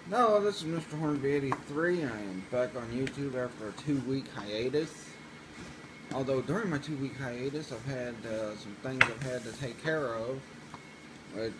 No, this is Mr. Hornby 83. I am back on YouTube after a 2 week hiatus. Although during my 2 week hiatus, I've had some things I've had to take care of, which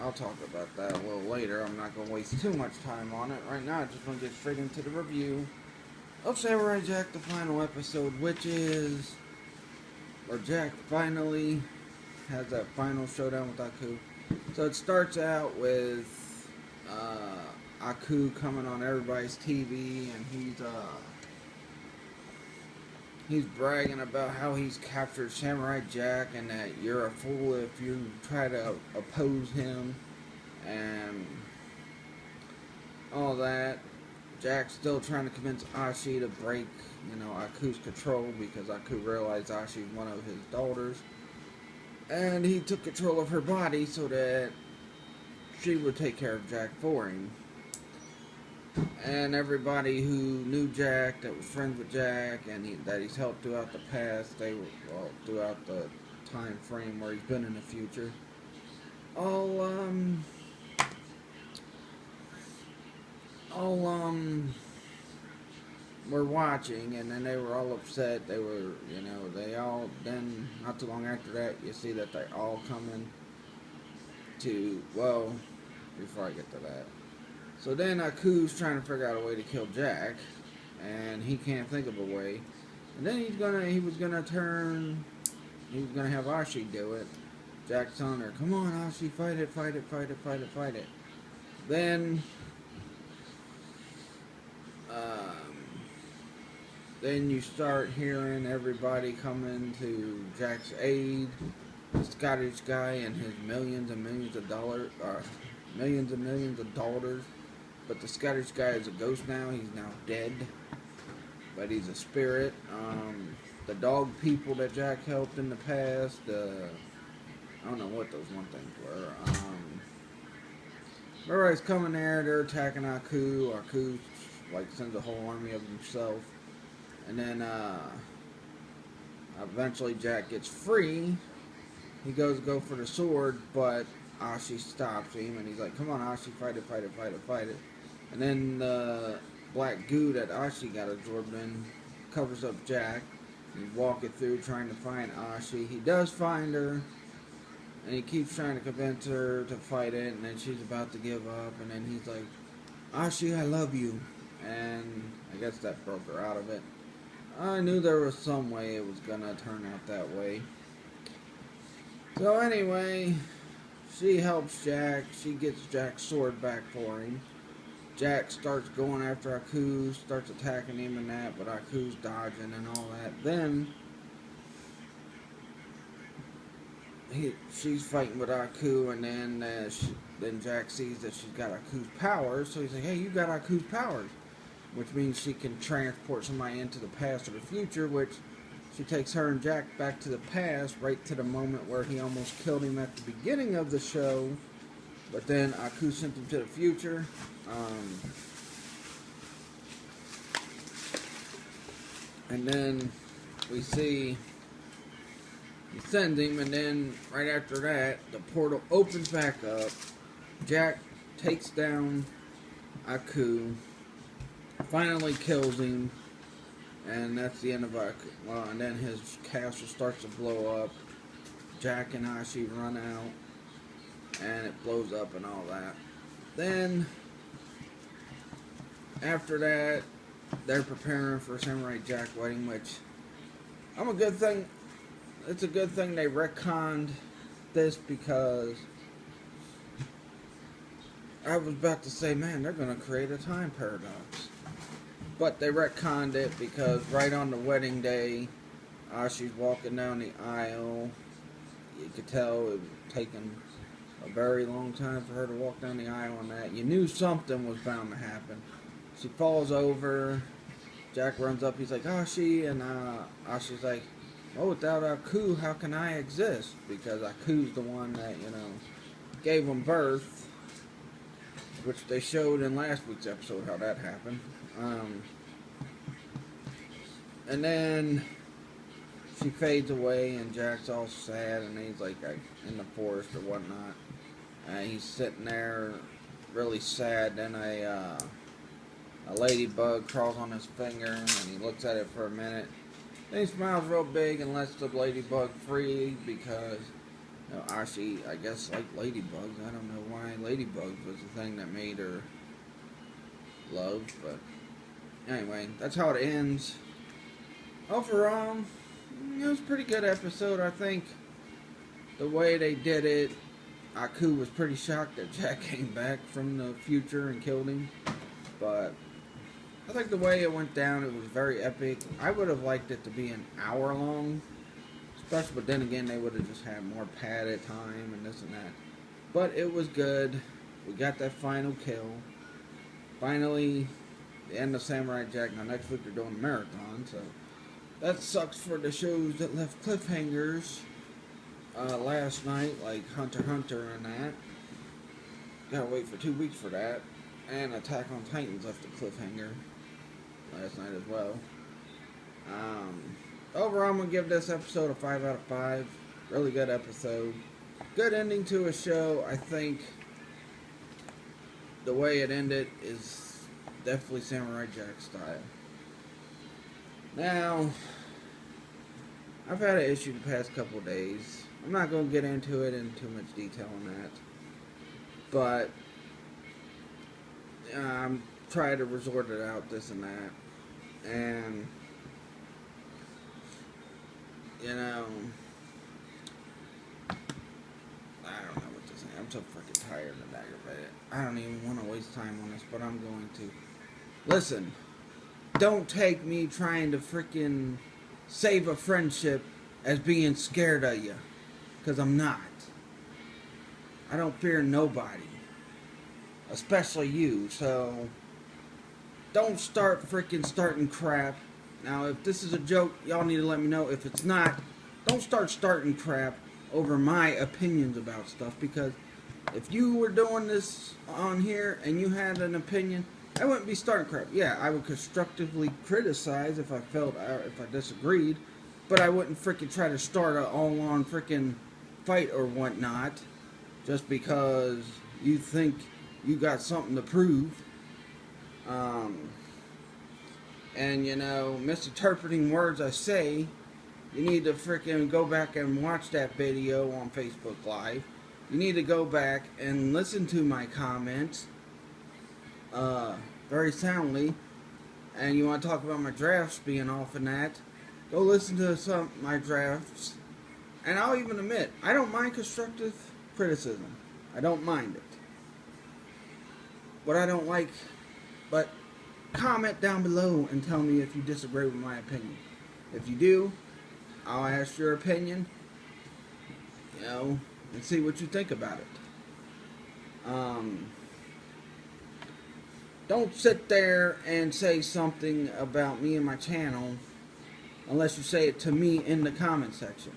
I'll talk about that a little later. I'm not going to waste too much time on it. Right now, I just want to get straight into the review of Samurai Jack, the final episode, which is where Jack finally has that final showdown with Aku. So it starts out with Aku coming on everybody's TV, and he's bragging about how he's captured Samurai Jack, and that you're a fool if you try to oppose him, and all that. Jack's still trying to convince Ashi to break, Aku's control, because Aku realized Ashi's one of his daughters, and he took control of her body so that she would take care of Jack for him. And everybody who knew Jack, that was friends with Jack, and that he's helped throughout the past, throughout the time frame where he's been in the future, all were watching, and then they were all upset. Then not too long after that, you see that they all come in before I get to that. So then Aku's trying to figure out a way to kill Jack, and he can't think of a way. And then he was gonna have Ashi do it. Jack's telling her, "Come on, Ashi, fight it, fight it, fight it, fight it, fight it." Then, then you start hearing everybody coming to Jack's aid. The Scottish guy and his millions and millions of dollars, millions and millions of dollars. But the Scottish guy is a ghost now. He's now dead. But he's a spirit. The dog people that Jack helped in the past. I don't know what those one things were. Everybody's coming there. They're attacking Aku. Aku sends a whole army of himself. And then eventually Jack gets free. He goes to go for the sword, but Ashi stops him, and he's like, "Come on, Ashi, fight it, fight it, fight it, fight it." And then the black goo that Ashi got absorbed in covers up Jack. He's walking through trying to find Ashi. He does find her, and he keeps trying to convince her to fight it, and then she's about to give up, and then he's like, "Ashi, I love you." And I guess that broke her out of it. I knew there was some way it was gonna turn out that way. So anyway, she helps Jack. She gets Jack's sword back for him. Jack starts going after Aku, starts attacking him and that, but Aku's dodging and all that. Then she's fighting with Aku, and then Jack sees that she's got Aku's powers, so he's like, "Hey, you got Aku's powers," which means she can transport somebody into the past or the future, which she takes her and Jack back to the past, right to the moment where he almost killed him at the beginning of the show. But then Aku sent him to the future. And then we see he sends him, and then right after that, the portal opens back up. Jack takes down Aku, finally kills him. And that's the end of Aku. Well, and then his castle starts to blow up. Jack and Ashi run out, and it blows up and all that. Then, after that, they're preparing for Samurai Jack wedding, which it's a good thing they retconned this, because I was about to say, man, they're going to create a time paradox. But they retconned it because right on the wedding day, Ashi's walking down the aisle. You could tell it was taking a very long time for her to walk down the aisle on that. You knew something was bound to happen. She falls over. Jack runs up. He's like, "Ashi," and Ashi's like, "Oh, without Aku, how can I exist?" Because Aku's the one that, gave him birth, which they showed in last week's episode how that happened. And then she fades away, and Jack's all sad, and he's like in the forest or whatnot. And he's sitting there really sad. Then a ladybug crawls on his finger, and he looks at it for a minute. Then he smiles real big and lets the ladybug free because, you know, Ashi, I guess, liked ladybugs. I don't know why ladybugs was the thing that made her love, but anyway, that's how it ends. Overall, it was a pretty good episode. I think the way they did it, Aku was pretty shocked that Jack came back from the future and killed him, but I think the way it went down, it was very epic. I would have liked it to be an hour long, especially, but then again, they would have just had more padded time and this and that. But it was good. We got that final kill. Finally, the end of Samurai Jack. Now, next week they're doing a marathon, so that sucks for the shows that left cliffhangers last night, like Hunter x Hunter and that. Gotta wait for 2 weeks for that. And Attack on Titans left a cliffhanger last night as well. Overall, I'm going to give this episode a 5 out of 5. Really good episode. Good ending to a show. I think the way it ended is definitely Samurai Jack style. Now, I've had an issue the past couple of days. I'm not going to get into it in too much detail on that. But I'm trying to resort it out, this and that. And, you know, I don't know what to say. I'm so freaking tired and aggravated. I don't even want to waste time on this, but I'm going to. Listen, don't take me trying to freaking save a friendship as being scared of you. Because I'm not. I don't fear nobody. Especially you, so don't start freaking starting crap. Now, if this is a joke, y'all need to let me know. If it's not, don't start starting crap over my opinions about stuff, because if you were doing this on here and you had an opinion, I wouldn't be starting crap. Yeah, I would constructively criticize if I felt, if I disagreed, but I wouldn't freaking try to start an all-on freaking fight or whatnot just because you think you got something to prove. And, you know, misinterpreting words I say, you need to freaking go back and watch that video on Facebook Live. You need to go back and listen to my comments very soundly. And you want to talk about my drafts being off and that, go listen to some of my drafts. And I'll even admit, I don't mind constructive criticism. I don't mind it. What I don't like, but comment down below and tell me if you disagree with my opinion. If you do, I'll ask your opinion, you know, and see what you think about it. Don't sit there and say something about me and my channel unless you say it to me in the comment section.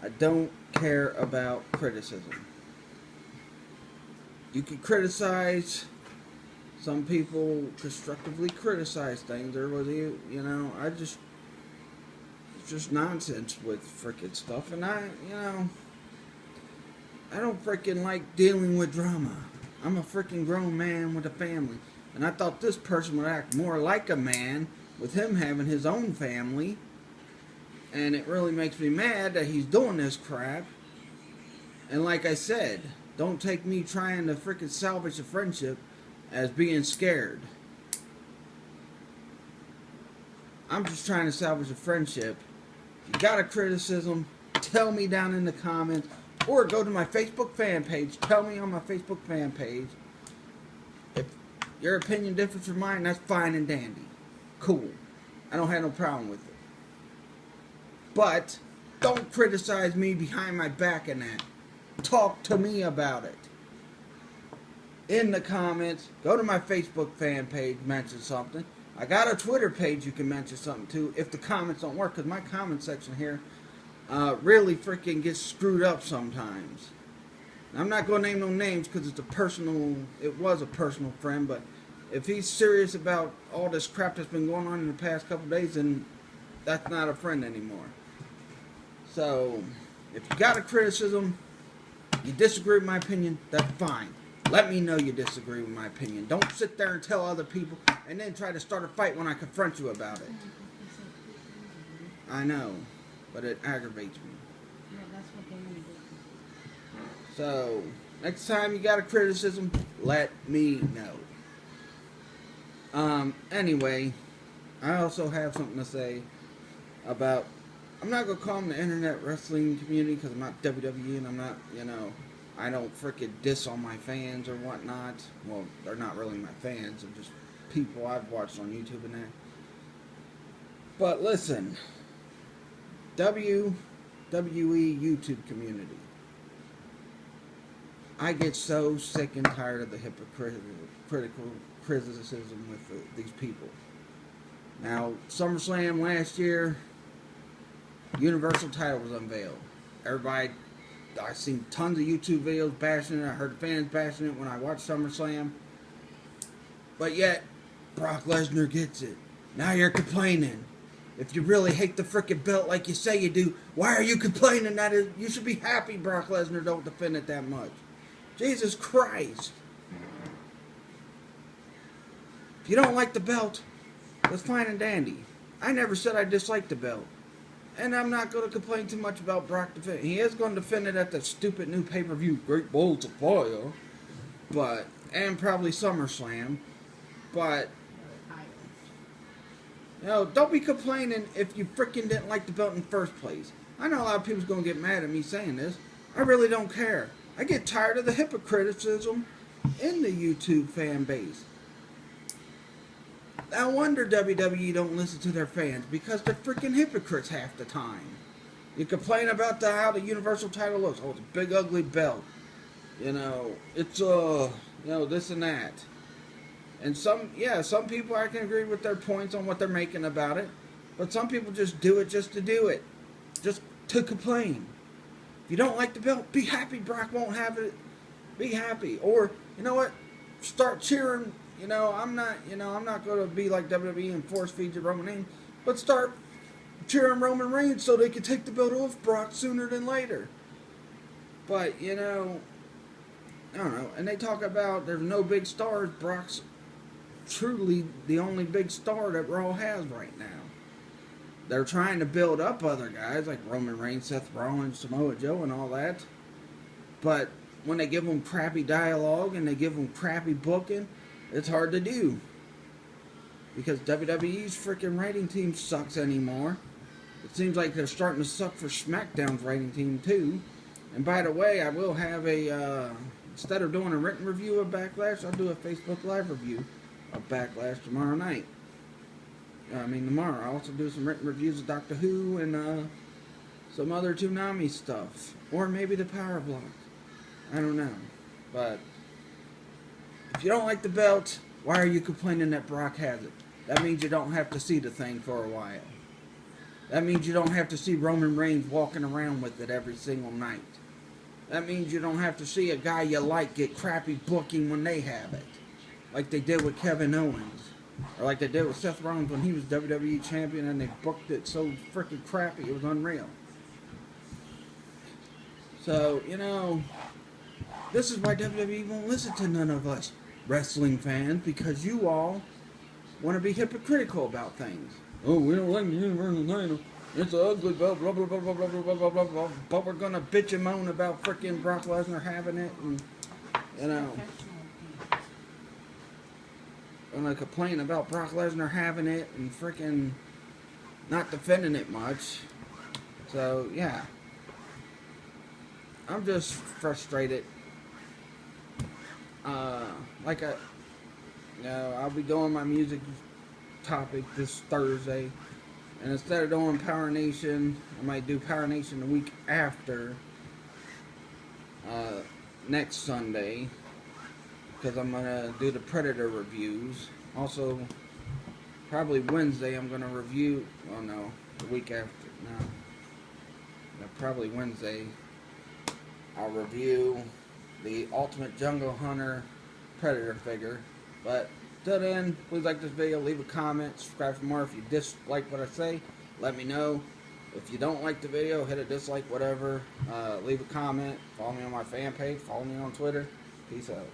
I don't care about criticism. You can criticize. Some people constructively criticize things, or whether you know, it's just nonsense with frickin' stuff, and I don't frickin' like dealing with drama. I'm a frickin' grown man with a family, and I thought this person would act more like a man with him having his own family, and it really makes me mad that he's doing this crap. And like I said, don't take me trying to frickin' salvage a friendship as being scared. I'm just trying to salvage a friendship. If you got a criticism, tell me down in the comments, or go to my Facebook fan page. Tell me on my Facebook fan page. If your opinion differs from mine, that's fine and dandy. Cool. I don't have no problem with it. But don't criticize me behind my back and that. Talk to me about it. In the comments, go to my Facebook fan page, mention something. I got a Twitter page you can mention something to if the comments don't work, because my comment section here really freaking gets screwed up sometimes. I'm not going to name no names because it was a personal friend, but if he's serious about all this crap that's been going on in the past couple days, then that's not a friend anymore. So, if you got a criticism, you disagree with my opinion, that's fine. Let me know you disagree with my opinion. Don't sit there and tell other people and then try to start a fight when I confront you about it. I know, but it aggravates me. Yeah, that's what they need to do. So, next time you got a criticism, let me know. Anyway, I also have something to say about, I'm not going to call them the internet wrestling community because I'm not WWE and I'm not, I don't freaking diss on my fans or whatnot. Well, they're not really my fans. They're just people I've watched on YouTube and that. But listen, WWE YouTube community. I get so sick and tired of the hypocritical criticism with these people. Now, SummerSlam last year, Universal title was unveiled. Everybody, I've seen tons of YouTube videos bashing it. I heard fans bashing it when I watched SummerSlam. But yet, Brock Lesnar gets it. Now you're complaining. If you really hate the frickin' belt like you say you do, why are you complaining that you should be happy Brock Lesnar don't defend it that much? Jesus Christ. If you don't like the belt, that's fine and dandy. I never said I disliked the belt. And I'm not going to complain too much about Brock defending. He is going to defend it at the stupid new pay-per-view, Great Balls of Fire. And probably SummerSlam. But, don't be complaining if you freaking didn't like the belt in the first place. I know a lot of people's going to get mad at me saying this. I really don't care. I get tired of the hypocriticism in the YouTube fan base. No wonder WWE don't listen to their fans, because they're freaking hypocrites half the time. You complain about how the Universal title looks. Oh, it's a big ugly belt. It's this and that. And some people I can agree with their points on what they're making about it. But some people just do it just to do it. Just to complain. If you don't like the belt, be happy Brock won't have it. Be happy. Or, you know what? Start cheering. I'm not going to be like WWE and force feed you Roman Reigns, but start cheering Roman Reigns so they can take the belt off Brock sooner than later. But, I don't know. And they talk about there's no big stars. Brock's truly the only big star that Raw has right now. They're trying to build up other guys like Roman Reigns, Seth Rollins, Samoa Joe, and all that. But when they give them crappy dialogue and they give them crappy booking, it's hard to do. Because WWE's freaking rating team sucks anymore. It seems like they're starting to suck for SmackDown's rating team too. And by the way, I will have instead of doing a written review of Backlash, I'll do a Facebook Live review of Backlash tomorrow night. Tomorrow. I'll also do some written reviews of Doctor Who and some other Toonami stuff. Or maybe the Power Block. I don't know. But if you don't like the belt, why are you complaining that Brock has it? That means you don't have to see the thing for a while. That means you don't have to see Roman Reigns walking around with it every single night. That means you don't have to see a guy you like get crappy booking when they have it. Like they did with Kevin Owens. Or like they did with Seth Rollins when he was WWE champion and they booked it so freaking crappy it was unreal. So, this is why WWE won't listen to none of us wrestling fans, because you all want to be hypocritical about things. Oh, we don't like the Universal title. It's an ugly belt, blah, blah, blah, blah, blah, blah, blah, blah, blah. But we're going to bitch and moan about freaking Brock Lesnar having it and, going to complain about Brock Lesnar having it and freaking not defending it much. So, yeah. I'm just frustrated. I'll be doing my music topic this Thursday, and instead of doing Power Nation, I might do Power Nation the week after, next Sunday, because I'm gonna do the Predator reviews. Also, probably Wednesday I'm gonna review. Oh no, the week after. No, probably Wednesday. I'll review the Ultimate Jungle Hunter Predator figure. But till then, please like this video, leave a comment, subscribe for more. If you dislike what I say, let me know. If you don't like the video, hit a dislike, whatever. Leave a comment, follow me on my fan page, follow me on Twitter. Peace out.